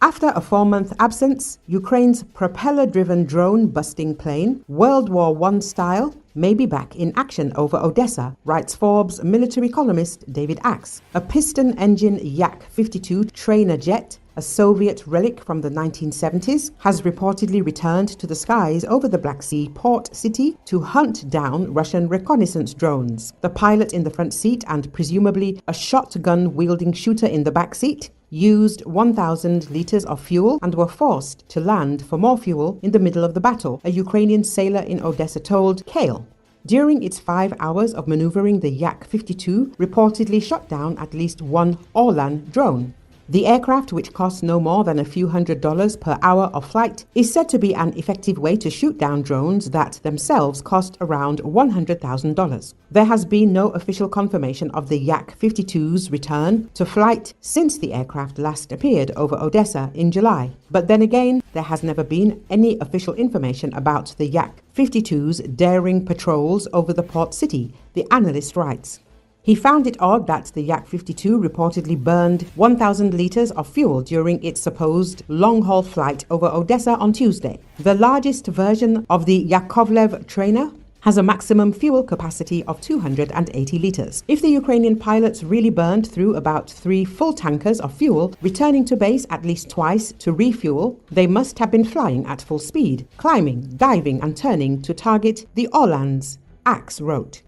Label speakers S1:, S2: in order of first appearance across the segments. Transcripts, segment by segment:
S1: After a 4-month absence, Ukraine's propeller-driven drone-busting plane, World War I style, may be back in action over Odessa, writes Forbes military columnist David Axe. A piston-engine Yak-52 trainer jet, a Soviet relic from the 1970s, has reportedly returned to the skies over the Black Sea port city to hunt down Russian reconnaissance drones. The pilot in the front seat and presumably a shotgun-wielding shooter in the back seat used 1,000 liters of fuel and were forced to land for more fuel in the middle of the battle, a Ukrainian sailor in Odessa told Kale. During its 5 hours of maneuvering, the Yak-52 reportedly shot down at least one Orlan drone. The aircraft, which costs no more than a few $100s per hour of flight, is said to be an effective way to shoot down drones that themselves cost around $100,000. There has been no official confirmation of the Yak-52's return to flight since the aircraft last appeared over Odessa in July. But then again, there has never been any official information about the Yak-52's daring patrols over the port city, the analyst writes. He found it odd that the Yak-52 reportedly burned 1,000 liters of fuel during its supposed long-haul flight over Odessa on Tuesday. The largest version of the Yakovlev trainer has a maximum fuel capacity of 280 liters. If the Ukrainian pilots really burned through about 3 full tankers of fuel, returning to base at least twice to refuel, they must have been flying at full speed, climbing, diving and turning to target the Orlans, Axe wrote.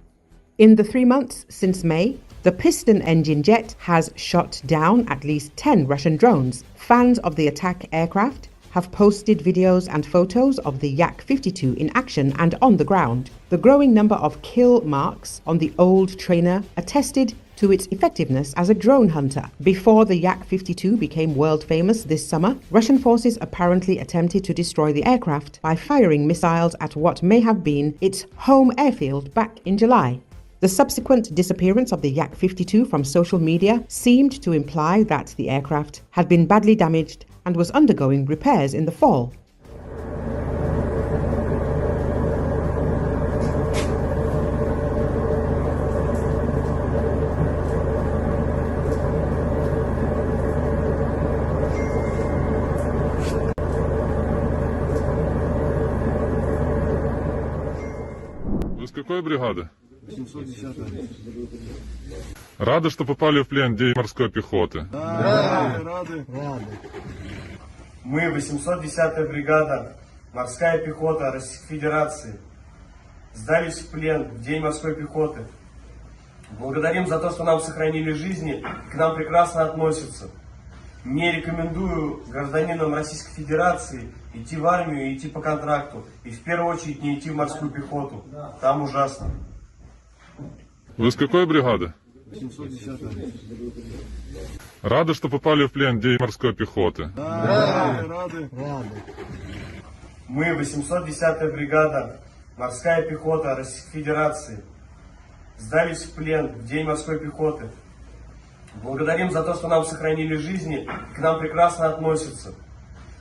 S1: In the 3 months since May, the piston-engine jet has shot down at least 10 Russian drones. Fans of the attack aircraft have posted videos and photos of the Yak-52 in action and on the ground. The growing number of kill marks on the old trainer attested to its effectiveness as a drone hunter. Before the Yak-52 became world famous this summer, Russian forces apparently attempted to destroy the aircraft by firing missiles at what may have been its home airfield back in July. The subsequent disappearance of the Yak-52 from social media seemed to imply that the aircraft had been badly damaged and was undergoing repairs in the fall.
S2: Вы с какой бригады?
S3: 710-я.
S2: Рады, что попали в плен День морской пехоты?
S3: Да, рады.
S4: Мы, 810-я бригада, морская пехота Российской Федерации, сдались в плен в День морской пехоты. Благодарим за то, что нам сохранили жизни и к нам прекрасно относятся. Не рекомендую гражданинам Российской Федерации идти в армию, идти по контракту. И в первую очередь не идти в морскую пехоту. Там ужасно.
S2: Вы с какой бригады?
S3: 710-я.
S2: Рады, что попали в плен День морской пехоты?
S3: Да, рады.
S4: Мы, 810-я бригада, морская пехота Российской Федерации, сдались в плен в День морской пехоты. Благодарим за то, что нам сохранили жизни и к нам прекрасно относятся.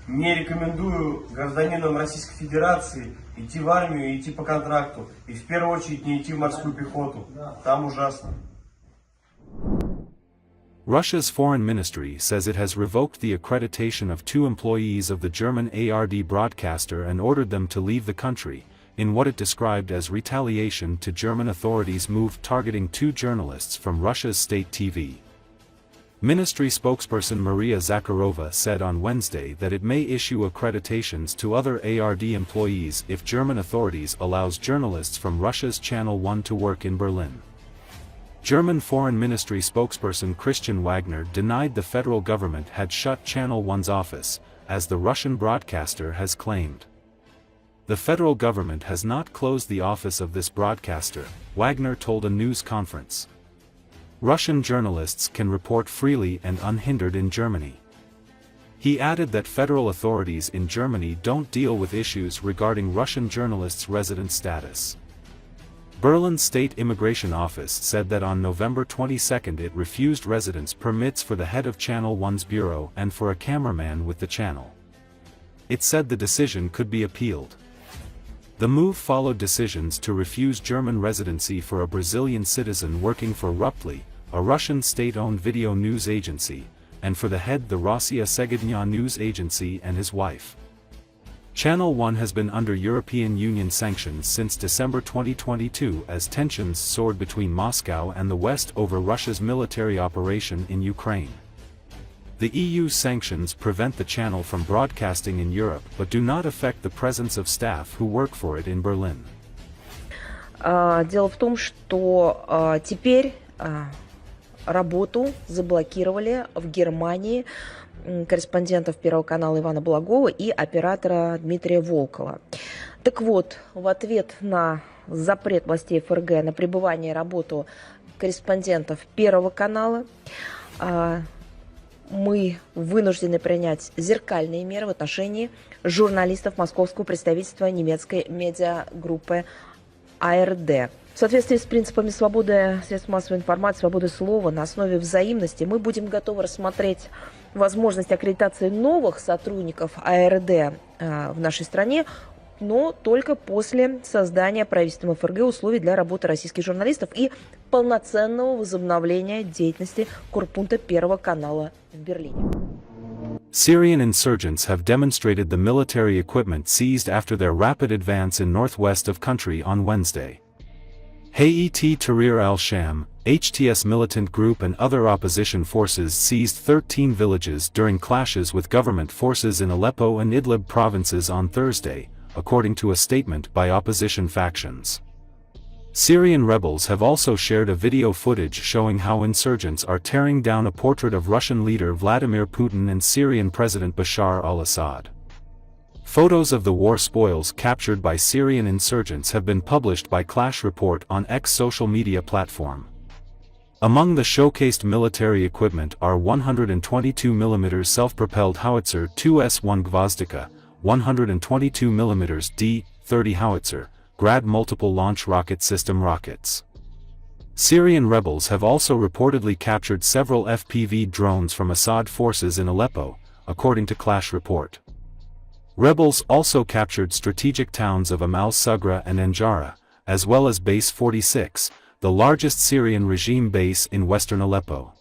S4: Не рекомендую гражданинам Российской Федерации идти в армию, идти по контракту. И в первую очередь не идти в морскую пехоту. Там ужасно.
S5: Russia's foreign ministry says it has revoked the accreditation of 2 employees of the German ARD broadcaster and ordered them to leave the country, in what it described as retaliation to German authorities' move targeting 2 journalists from Russia's state TV. Ministry spokesperson Maria Zakharova said on Wednesday that it may issue accreditations to other ARD employees if German authorities allows journalists from Russia's Channel 1 to work in Berlin. German Foreign Ministry spokesperson Christian Wagner denied the federal government had shut Channel 1's office, as the Russian broadcaster has claimed. The federal government has not closed the office of this broadcaster, Wagner told a news conference. Russian journalists can report freely and unhindered in Germany. He added that federal authorities in Germany don't deal with issues regarding Russian journalists' resident status. Berlin's State Immigration Office said that on November 22 it refused residence permits for the head of Channel 1's bureau and for a cameraman with the channel. It said the decision could be appealed. The move followed decisions to refuse German residency for a Brazilian citizen working for Ruptly, a Russian state-owned video news agency, and for the head the Rossiya Segednya news agency and his wife. Channel 1 has been under European Union sanctions since December 2022 as tensions soared between Moscow and the West over Russia's military operation in Ukraine. The EU's sanctions prevent the channel from broadcasting in Europe but do not affect the presence of staff who work for it in Berlin.
S6: Дело в том, что теперь работу заблокировали в Германии корреспондентов Первого канала Ивана Благова и оператора Дмитрия Волкова. Так вот, в ответ на запрет властей ФРГ на пребывание и работу корреспондентов Первого канала, мы вынуждены принять зеркальные меры в отношении журналистов московского представительства немецкой медиагруппы АРД. В соответствии с принципами свободы средств массовой информации, свободы слова на основе взаимности, мы будем готовы рассмотреть возможность аккредитации новых сотрудников АРД в нашей стране, но только после создания правительством ФРГ условий для работы российских журналистов и полноценного возобновления деятельности корпункта Первого канала в Берлине.
S5: Syrian insurgents have demonstrated the military equipment seized after their rapid advance in northwest of country on Wednesday. Hayat Tahrir al-Sham, HTS militant group and other opposition forces seized 13 villages during clashes with government forces in Aleppo and Idlib provinces on Thursday, according to a statement by opposition factions. Syrian rebels have also shared a video footage showing how insurgents are tearing down a portrait of Russian leader Vladimir Putin and Syrian President Bashar al-Assad. Photos of the war spoils captured by Syrian insurgents have been published by Clash Report on X social media platform. Among the showcased military equipment are 122mm self-propelled howitzer 2S1 Gvozdika, 122mm D-30 howitzer, Grad multiple launch rocket system rockets. Syrian rebels have also reportedly captured several FPV drones from Assad forces in Aleppo, according to Clash Report. Rebels also captured strategic towns of Amal Sugra and Anjara, as well as Base 46, the largest Syrian regime base in western Aleppo.